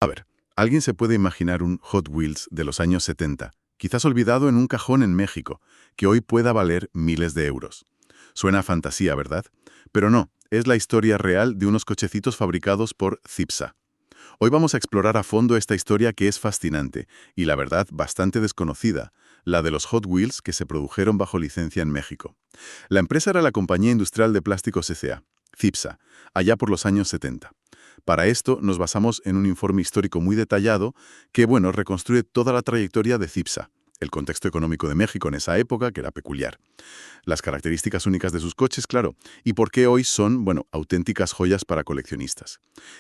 A ver, alguien se puede imaginar un Hot Wheels de los años 70, quizás olvidado en un cajón en México, que hoy pueda valer miles de euros. Suena a fantasía, ¿verdad? Pero no, es la historia real de unos cochecitos fabricados por Cipsa. Hoy vamos a explorar a fondo esta historia que es fascinante y, la verdad, bastante desconocida, la de los Hot Wheels que se produjeron bajo licencia en México. La empresa era la Compañía Industrial de Plásticos S.A., Cipsa, allá por los años 70. Para esto nos basamos en un informe histórico muy detallado que, bueno, reconstruye toda la trayectoria de Cipsa, el contexto económico de México en esa época, que era peculiar, las características únicas de sus coches, claro, y por qué hoy son, bueno, auténticas joyas para coleccionistas.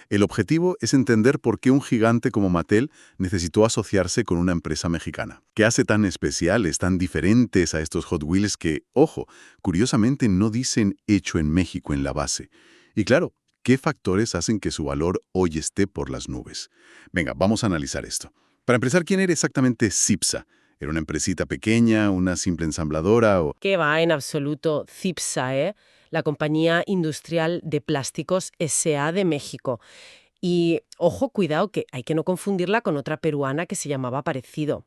El objetivo es entender por qué un gigante como Mattel necesitó asociarse con una empresa mexicana. ¿Qué hace tan especiales, tan diferentes a estos Hot Wheels que, ojo, curiosamente no dicen hecho en México en la base? Y claro, ¿qué factores hacen que su valor hoy esté por las nubes? Venga, vamos a analizar esto. Para empezar, ¿quién era exactamente Cipsa? ¿Era una empresita pequeña, una simple ensambladora o...? Que va en absoluto Cipsa, la Compañía Industrial de Plásticos S.A. de México. Y, ojo, cuidado, que hay que no confundirla con otra peruana que se llamaba parecido.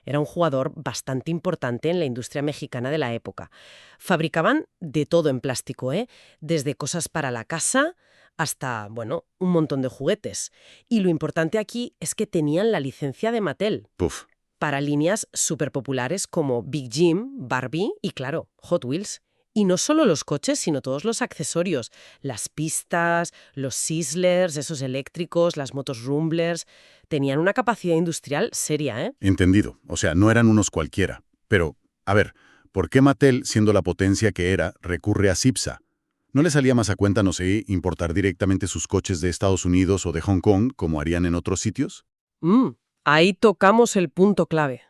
Era un jugador bastante importante en la industria mexicana de la época. Fabricaban de todo en plástico, desde cosas para la casa hasta, bueno, un montón de juguetes. Y lo importante aquí es que tenían la licencia de Mattel Puf. para líneas súper populares como Big Jim, Barbie y, claro, Hot Wheels. Y no solo los coches, sino todos los accesorios, las pistas, los Sizzlers, esos eléctricos, las motos Rumblers. Tenían una capacidad industrial seria, ¿eh? Entendido. O sea, no eran unos cualquiera. Pero, a ver, ¿por qué Mattel, siendo la potencia que era, recurre a Cipsa? ¿No le salía más a cuenta, no sé, importar directamente sus coches de Estados Unidos o de Hong Kong, como harían en otros sitios? Ahí tocamos el punto clave.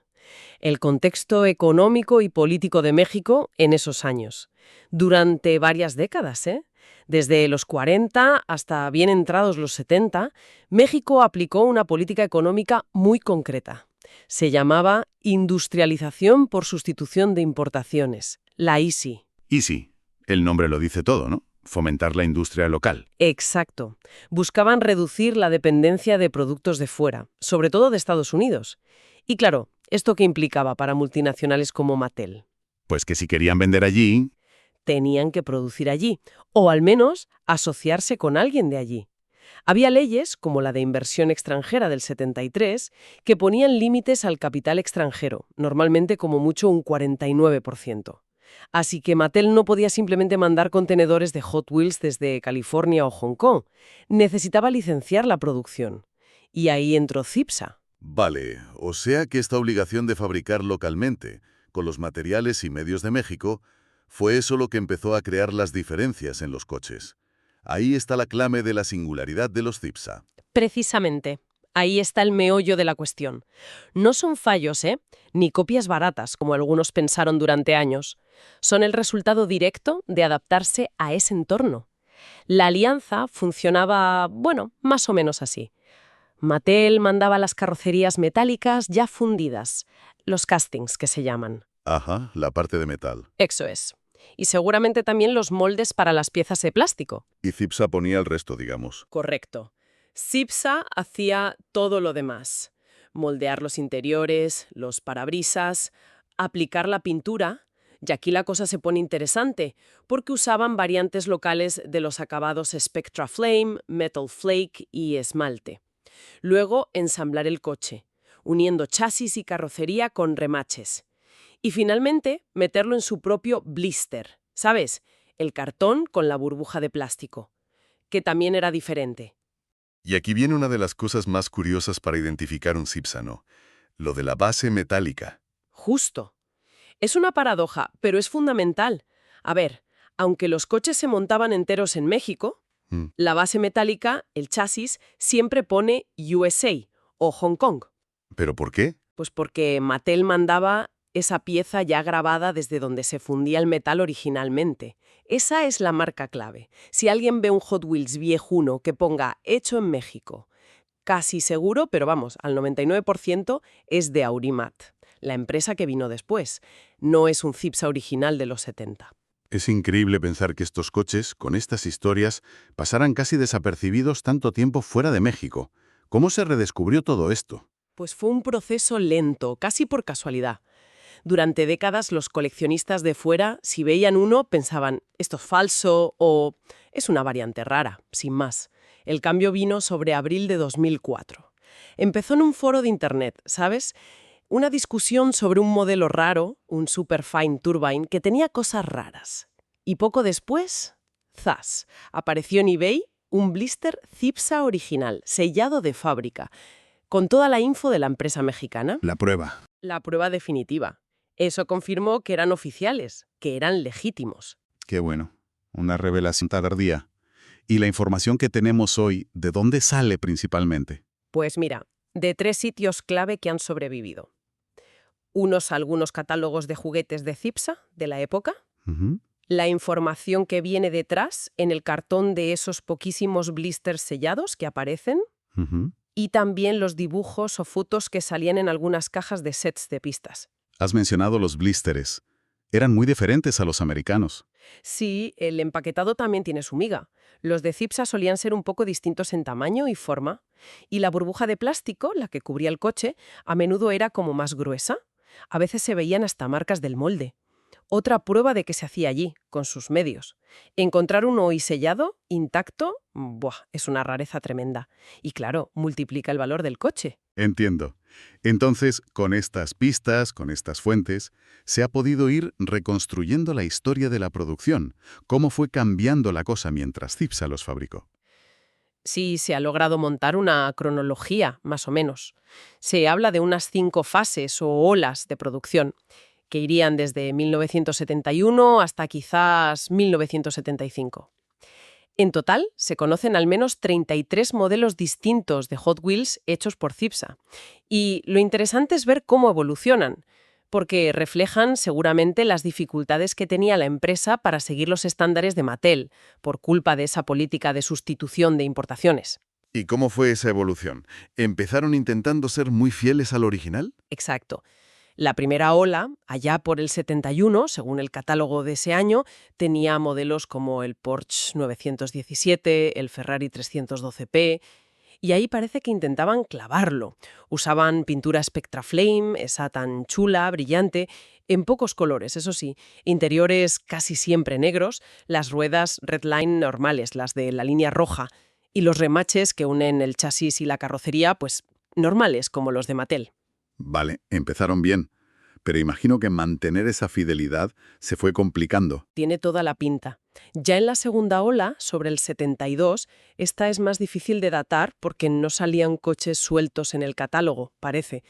El contexto económico y político de México en esos años. Durante varias décadas, ¿eh? Desde los 40 hasta bien entrados los 70, México aplicó una política económica muy concreta. Se llamaba industrialización por sustitución de importaciones, la ISI. Easy. El nombre lo dice todo, ¿no? Fomentar la industria local. Exacto. Buscaban reducir la dependencia de productos de fuera, sobre todo de Estados Unidos. Y claro, ¿esto qué implicaba para multinacionales como Mattel? Pues que si querían vender allí... Tenían que producir allí, o al menos asociarse con alguien de allí. Había leyes, como la de inversión extranjera del 73, que ponían límites al capital extranjero, normalmente como mucho un 49%. Así que Mattel no podía simplemente mandar contenedores de Hot Wheels desde California o Hong Kong. Necesitaba licenciar la producción. Y ahí entró Cipsa. Vale, o sea que esta obligación de fabricar localmente, con los materiales y medios de México, fue eso lo que empezó a crear las diferencias en los coches. Ahí está la clave de la singularidad de los Cipsa. Precisamente. Ahí está el meollo de la cuestión. No son fallos, ni copias baratas, como algunos pensaron durante años. Son el resultado directo de adaptarse a ese entorno. La alianza funcionaba, bueno, más o menos así. Mattel mandaba las carrocerías metálicas ya fundidas, los castings que se llaman. Ajá, la parte de metal. Eso es. Y seguramente también los moldes para las piezas de plástico. Y Cipsa ponía el resto, digamos. Correcto. Cipsa hacía todo lo demás. Moldear los interiores, los parabrisas, aplicar la pintura. Y aquí la cosa se pone interesante, porque usaban variantes locales de los acabados Spectra Flame, Metal Flake y esmalte. Luego, ensamblar el coche, uniendo chasis y carrocería con remaches. Y finalmente, meterlo en su propio blister, ¿sabes? El cartón con la burbuja de plástico, que también era diferente. Y aquí viene una de las cosas más curiosas para identificar un Cipsa, ¿no? Lo de la base metálica. Justo. Es una paradoja, pero es fundamental. A ver, aunque los coches se montaban enteros en México, la base metálica, el chasis, siempre pone USA o Hong Kong. ¿Pero por qué? Pues porque Mattel mandaba esa pieza ya grabada desde donde se fundía el metal originalmente. Esa es la marca clave. Si alguien ve un Hot Wheels viejuno que ponga hecho en México, casi seguro, pero vamos, al 99% es de Aurimat, la empresa que vino después. No es un Cipsa original de los 70. Es increíble pensar que estos coches, con estas historias, pasaran casi desapercibidos tanto tiempo fuera de México. ¿Cómo se redescubrió todo esto? Pues fue un proceso lento, casi por casualidad. Durante décadas los coleccionistas de fuera, si veían uno, pensaban, esto es falso o es una variante rara, sin más. El cambio vino sobre abril de 2004. Empezó en un foro de internet, ¿sabes? Una discusión sobre un modelo raro, un Superfine Turbine, que tenía cosas raras. Y poco después, ¡zas!, apareció en eBay un blister Cipsa original, sellado de fábrica, con toda la info de la empresa mexicana. La prueba. La prueba definitiva. Eso confirmó que eran oficiales, que eran legítimos. Qué bueno. Una revelación tardía. ¿Y la información que tenemos hoy, de dónde sale principalmente? Pues mira, de 3 sitios clave que han sobrevivido. Algunos catálogos de juguetes de Cipsa, de la época. Ujú. La información que viene detrás en el cartón de esos poquísimos blisters sellados que aparecen. Ujú. Y también los dibujos o fotos que salían en algunas cajas de sets de pistas. Has mencionado los blísteres. Eran muy diferentes a los americanos. Sí, el empaquetado también tiene su miga. Los de Cipsa solían ser un poco distintos en tamaño y forma. Y la burbuja de plástico, la que cubría el coche, a menudo era como más gruesa. A veces se veían hasta marcas del molde. Otra prueba de que se hacía allí, con sus medios. Encontrar uno hoy sellado, intacto, ¡buah!, es una rareza tremenda. Y claro, multiplica el valor del coche. Entiendo. Entonces, con estas pistas, con estas fuentes, se ha podido ir reconstruyendo la historia de la producción. ¿Cómo fue cambiando la cosa mientras Cipsa los fabricó? Sí, se ha logrado montar una cronología, más o menos. Se habla de unas 5 fases o olas de producción, que irían desde 1971 hasta quizás 1975. En total, se conocen al menos 33 modelos distintos de Hot Wheels hechos por Cipsa. Y lo interesante es ver cómo evolucionan, porque reflejan seguramente las dificultades que tenía la empresa para seguir los estándares de Mattel, por culpa de esa política de sustitución de importaciones. ¿Y cómo fue esa evolución? ¿Empezaron intentando ser muy fieles al original? Exacto. La primera ola, allá por el 71, según el catálogo de ese año, tenía modelos como el Porsche 917, el Ferrari 312P, y ahí parece que intentaban clavarlo. Usaban pintura Spectra Flame, esa tan chula, brillante, en pocos colores, eso sí, interiores casi siempre negros, las ruedas Redline normales, las de la línea roja, y los remaches que unen el chasis y la carrocería, pues normales, como los de Mattel. Vale, empezaron bien, pero imagino que mantener esa fidelidad se fue complicando. Tiene toda la pinta. Ya en la segunda ola, sobre el 72, esta es más difícil de datar porque no salían coches sueltos en el catálogo, parece.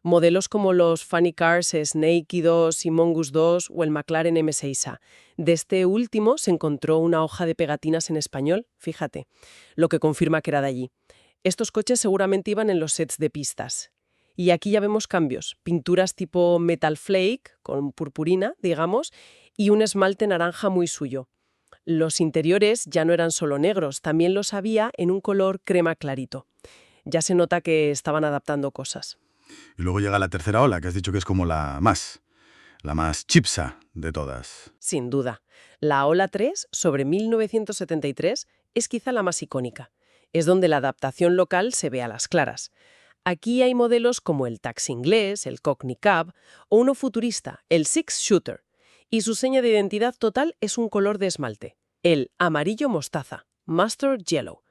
Modelos como los Funny Cars Snake 2 y Mongoose 2 o el McLaren M6A. De este último se encontró una hoja de pegatinas en español, fíjate, lo que confirma que era de allí. Estos coches seguramente iban en los sets de pistas. Y aquí ya vemos cambios, pinturas tipo Metal Flake, con purpurina, digamos, y un esmalte naranja muy suyo. Los interiores ya no eran solo negros, también los había en un color crema clarito. Ya se nota que estaban adaptando cosas. Y luego llega la tercera ola, que has dicho que es como la más chipsa de todas. Sin duda. La ola 3, sobre 1973, es quizá la más icónica. Es donde la adaptación local se ve a las claras. Aquí hay modelos como el taxi inglés, el Cockney Cab o uno futurista, el Six Shooter. Y su seña de identidad total es un color de esmalte, el amarillo mostaza, Mustard Yellow.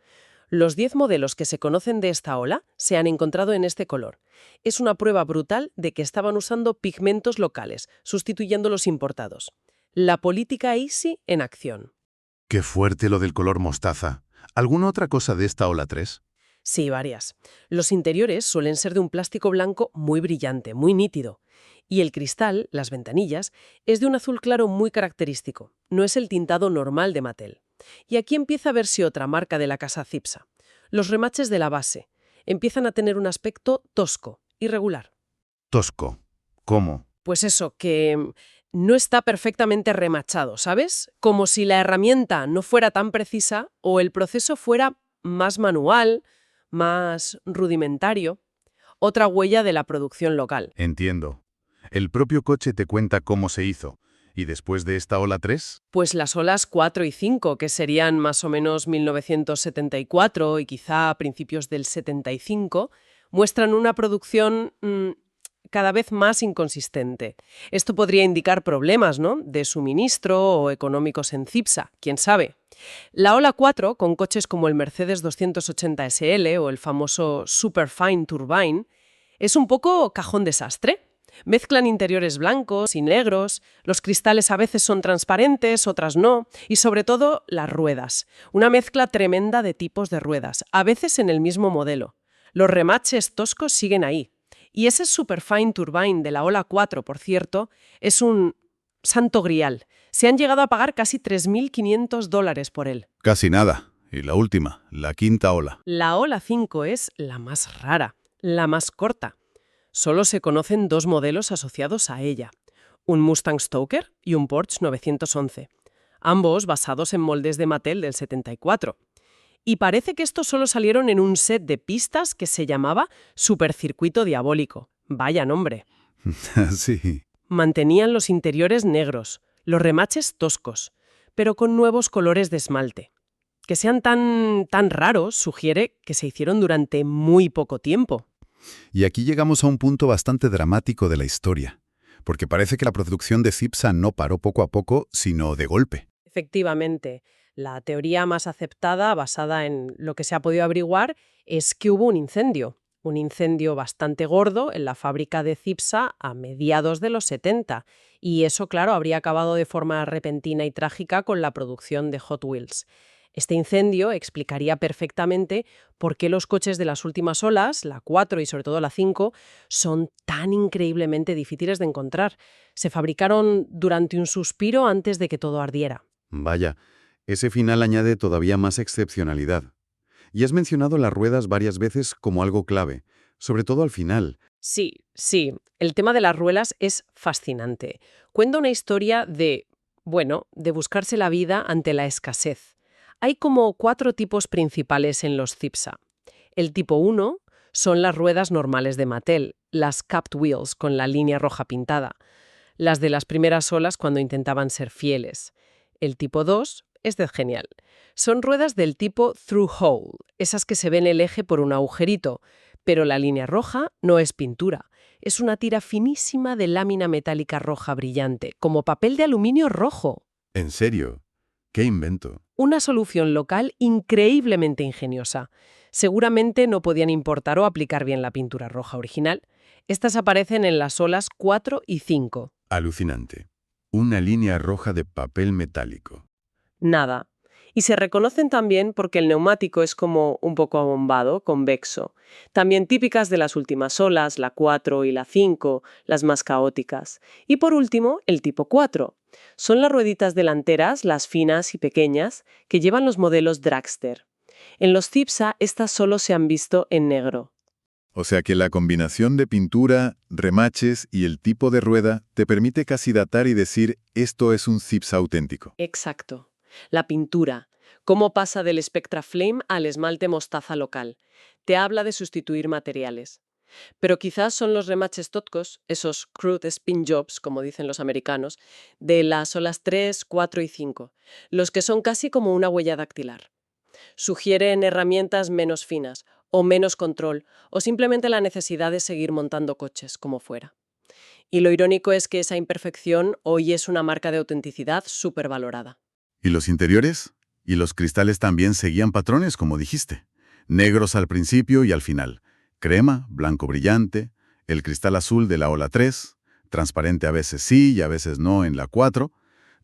Los 10 modelos que se conocen de esta ola se han encontrado en este color. Es una prueba brutal de que estaban usando pigmentos locales, sustituyendo los importados. La política Easy en acción. Qué fuerte lo del color mostaza. ¿Alguna otra cosa de esta ola 3? Sí, varias. Los interiores suelen ser de un plástico blanco muy brillante, muy nítido. Y el cristal, las ventanillas, es de un azul claro muy característico. No es el tintado normal de Mattel. Y aquí empieza a verse otra marca de la casa Cipsa. Los remaches de la base empiezan a tener un aspecto tosco, irregular. Tosco. ¿Cómo? Pues eso, que no está perfectamente remachado, ¿sabes? Como si la herramienta no fuera tan precisa o el proceso fuera más manual, más rudimentario. Otra huella de la producción local. Entiendo. El propio coche te cuenta cómo se hizo. ¿Y después de esta ola 3? Pues las olas 4 y 5, que serían más o menos 1974 y quizá a principios del 75, muestran una producción cada vez más inconsistente. Esto podría indicar problemas, ¿no?, de suministro o económicos en CIPSA, quién sabe. La ola 4, con coches como el Mercedes 280 SL o el famoso Superfine Turbine, es un poco cajón desastre. Mezclan interiores blancos y negros, los cristales a veces son transparentes, otras no, y sobre todo las ruedas. Una mezcla tremenda de tipos de ruedas, a veces en el mismo modelo. Los remaches toscos siguen ahí. Y ese Superfine Turbine de la ola 4, por cierto, es un santo grial. Se han llegado a pagar casi $3.500 por él. Casi nada. Y la última, la quinta ola. La ola 5 es la más rara, la más corta. Solo se conocen dos modelos asociados a ella, un Mustang Stoker y un Porsche 911, ambos basados en moldes de Mattel del 74. Y parece que estos solo salieron en un set de pistas que se llamaba Supercircuito Diabólico. Vaya nombre. Sí. Mantenían los interiores negros, los remaches toscos, pero con nuevos colores de esmalte. Que sean tan raros sugiere que se hicieron durante muy poco tiempo. Y aquí llegamos a un punto bastante dramático de la historia, porque parece que la producción de CIPSA no paró poco a poco, sino de golpe. Efectivamente, la teoría más aceptada, basada en lo que se ha podido averiguar, es que hubo un incendio bastante gordo en la fábrica de CIPSA a mediados de los 70, y eso, claro, habría acabado de forma repentina y trágica con la producción de Hot Wheels. Este incendio explicaría perfectamente por qué los coches de las últimas olas, la 4 y sobre todo la 5, son tan increíblemente difíciles de encontrar. Se fabricaron durante un suspiro antes de que todo ardiera. Vaya, ese final añade todavía más excepcionalidad. Y has mencionado las ruedas varias veces como algo clave, sobre todo al final. Sí, el tema de las ruedas es fascinante. Cuenta una historia de buscarse la vida ante la escasez. Hay como 4 tipos principales en los CIPSA. El tipo 1 son las ruedas normales de Mattel, las capped wheels con la línea roja pintada, las de las primeras olas cuando intentaban ser fieles. El tipo 2 es de genial. Son ruedas del tipo through hole, esas que se ven el eje por un agujerito, pero la línea roja no es pintura. Es una tira finísima de lámina metálica roja brillante, como papel de aluminio rojo. ¿En serio? ¡Qué invento! Una solución local increíblemente ingeniosa. Seguramente no podían importar o aplicar bien la pintura roja original. Estas aparecen en las olas 4 y 5. Alucinante. Una línea roja de papel metálico. Nada. Y se reconocen también porque el neumático es como un poco abombado, convexo. También típicas de las últimas olas, la 4 y la 5, las más caóticas. Y por último, el tipo 4. Son las rueditas delanteras, las finas y pequeñas, que llevan los modelos dragster. En los CIPSA estas solo se han visto en negro. O sea que la combinación de pintura, remaches y el tipo de rueda te permite casi datar y decir esto es un CIPSA auténtico. Exacto. La pintura. Cómo pasa del Spectra Flame al esmalte mostaza local. Te habla de sustituir materiales. Pero quizás son los remaches toscos, esos crude spin jobs, como dicen los americanos, de las olas 3, 4 y 5, los que son casi como una huella dactilar. Sugieren herramientas menos finas, o menos control, o simplemente la necesidad de seguir montando coches, como fuera. Y lo irónico es que esa imperfección hoy es una marca de autenticidad súper valorada. ¿Y los interiores? Y los cristales también seguían patrones, como dijiste. Negros al principio y al final. Crema, blanco brillante, el cristal azul de la ola 3, transparente a veces sí y a veces no en la 4.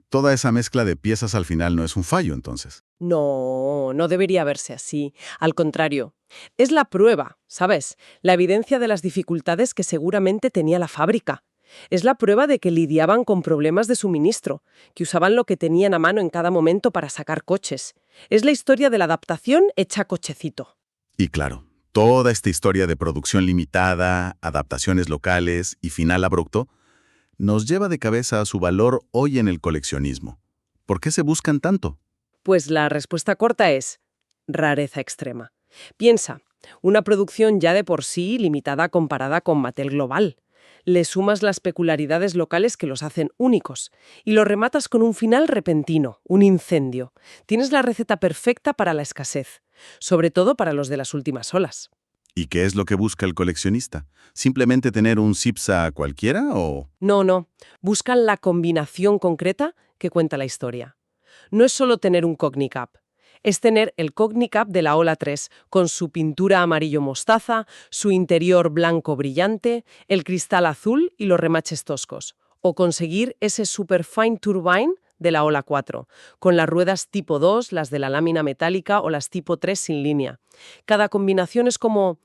Toda esa mezcla de piezas al final no es un fallo, entonces. No debería verse así. Al contrario, es la prueba, ¿sabes? La evidencia de las dificultades que seguramente tenía la fábrica. Es la prueba de que lidiaban con problemas de suministro, que usaban lo que tenían a mano en cada momento para sacar coches. Es la historia de la adaptación hecha cochecito. Y claro, toda esta historia de producción limitada, adaptaciones locales y final abrupto nos lleva de cabeza a su valor hoy en el coleccionismo. ¿Por qué se buscan tanto? Pues la respuesta corta es rareza extrema. Piensa, una producción ya de por sí limitada comparada con Mattel Global. le sumas las peculiaridades locales que los hacen únicos y lo rematas con un final repentino, un incendio. Tienes la receta perfecta para la escasez, sobre todo para los de las últimas olas. ¿Y qué es lo que busca el coleccionista? ¿Simplemente tener un Cipsa cualquiera o...? No. Buscan la combinación concreta que cuenta la historia. No es solo tener un Cognicap. Es tener el Cognicap de la Ola 3, con su pintura amarillo mostaza, su interior blanco brillante, el cristal azul y los remaches toscos. O conseguir ese Superfine Turbine de la Ola 4, con las ruedas tipo 2, las de la lámina metálica o las tipo 3 sin línea. Cada combinación es como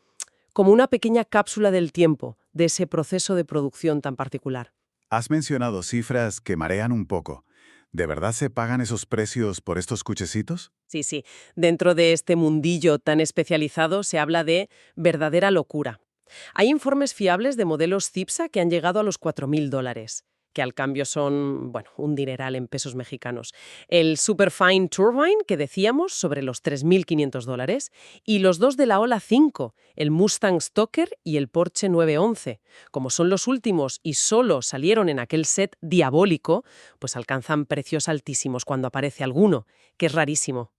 una pequeña cápsula del tiempo de ese proceso de producción tan particular. Has mencionado cifras que marean un poco. ¿De verdad se pagan esos precios por estos cochecitos? Sí. Dentro de este mundillo tan especializado se habla de verdadera locura. Hay informes fiables de modelos Cipsa que han llegado a los $4.000, que al cambio son, un dineral en pesos mexicanos. El Superfine Turbine, que decíamos, sobre los $3.500, y los dos de la Ola 5, el Mustang Stalker y el Porsche 911. Como son los últimos y solo salieron en aquel set diabólico, pues alcanzan precios altísimos cuando aparece alguno, que es rarísimo.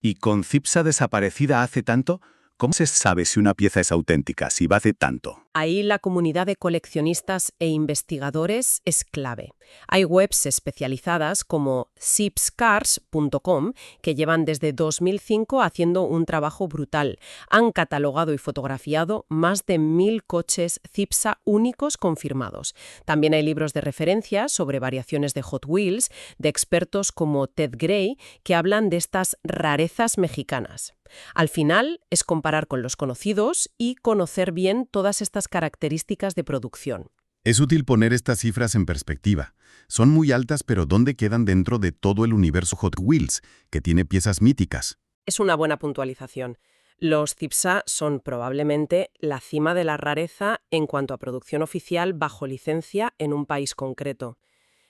¿Y con Cipsa desaparecida hace tanto? ¿Cómo se sabe si una pieza es auténtica, si va hace tanto? Ahí la comunidad de coleccionistas e investigadores es clave. Hay webs especializadas como cipscars.com que llevan desde 2005 haciendo un trabajo brutal. Han catalogado y fotografiado más de 1.000 coches Cipsa únicos confirmados. También hay libros de referencia sobre variaciones de Hot Wheels de expertos como Ted Gray que hablan de estas rarezas mexicanas. Al final es comparar con los conocidos y conocer bien todas estas características de producción. Es útil poner estas cifras en perspectiva. Son muy altas, pero ¿dónde quedan dentro de todo el universo Hot Wheels, que tiene piezas míticas? Es una buena puntualización. Los Cipsa son probablemente la cima de la rareza en cuanto a producción oficial bajo licencia en un país concreto.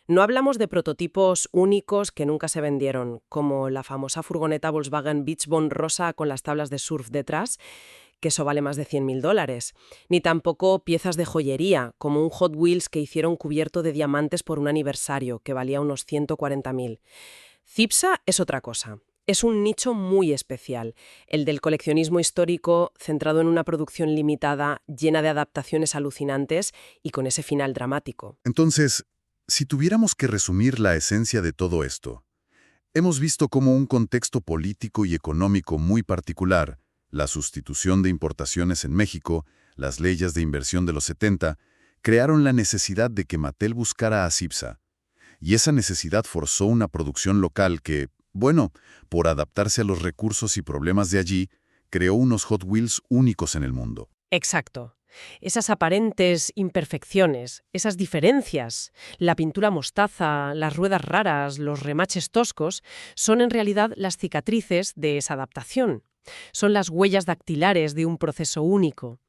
No hablamos de prototipos únicos que nunca se vendieron, como la famosa furgoneta Volkswagen Beach Bond rosa con las tablas de surf detrás, que eso vale más de $100.000, ni tampoco piezas de joyería, como un Hot Wheels que hicieron cubierto de diamantes por un aniversario, que valía unos $140.000. Cipsa es otra cosa. Es un nicho muy especial, el del coleccionismo histórico centrado en una producción limitada, llena de adaptaciones alucinantes y con ese final dramático. Entonces, si tuviéramos que resumir la esencia de todo esto, hemos visto cómo un contexto político y económico muy particular, la sustitución de importaciones en México, las leyes de inversión de los 70, crearon la necesidad de que Mattel buscara a Cipsa. Y esa necesidad forzó una producción local que, por adaptarse a los recursos y problemas de allí, creó unos Hot Wheels únicos en el mundo. Exacto. Esas aparentes imperfecciones, esas diferencias, la pintura mostaza, las ruedas raras, los remaches toscos, son en realidad las cicatrices de esa adaptación. Son las huellas dactilares de un proceso único.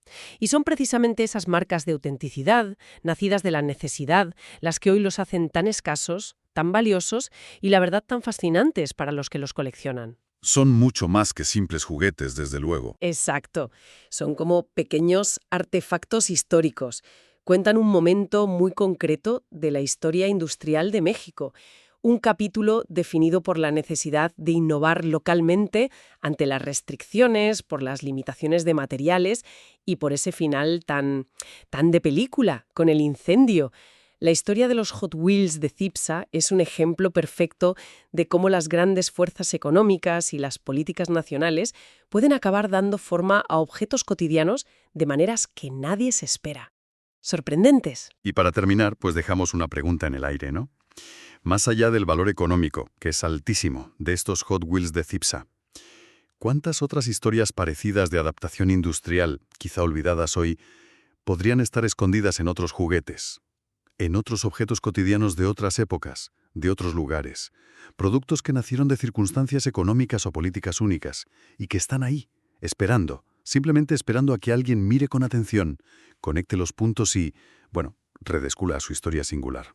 Y son precisamente esas marcas de autenticidad, nacidas de la necesidad, las que hoy los hacen tan escasos, tan valiosos y la verdad tan fascinantes para los que los coleccionan. Son mucho más que simples juguetes, desde luego. Exacto. Son como pequeños artefactos históricos. Cuentan un momento muy concreto de la historia industrial de México. Un capítulo definido por la necesidad de innovar localmente ante las restricciones, por las limitaciones de materiales y por ese final tan de película, con el incendio. La historia de los Hot Wheels de Cipsa es un ejemplo perfecto de cómo las grandes fuerzas económicas y las políticas nacionales pueden acabar dando forma a objetos cotidianos de maneras que nadie se espera. Sorprendentes. Y para terminar, pues dejamos una pregunta en el aire, ¿no? Más allá del valor económico, que es altísimo, de estos Hot Wheels de Cipsa, ¿cuántas otras historias parecidas de adaptación industrial, quizá olvidadas hoy, podrían estar escondidas en otros juguetes? En otros objetos cotidianos de otras épocas, de otros lugares, productos que nacieron de circunstancias económicas o políticas únicas y que están ahí, esperando, simplemente esperando a que alguien mire con atención, conecte los puntos y, redescubra su historia singular.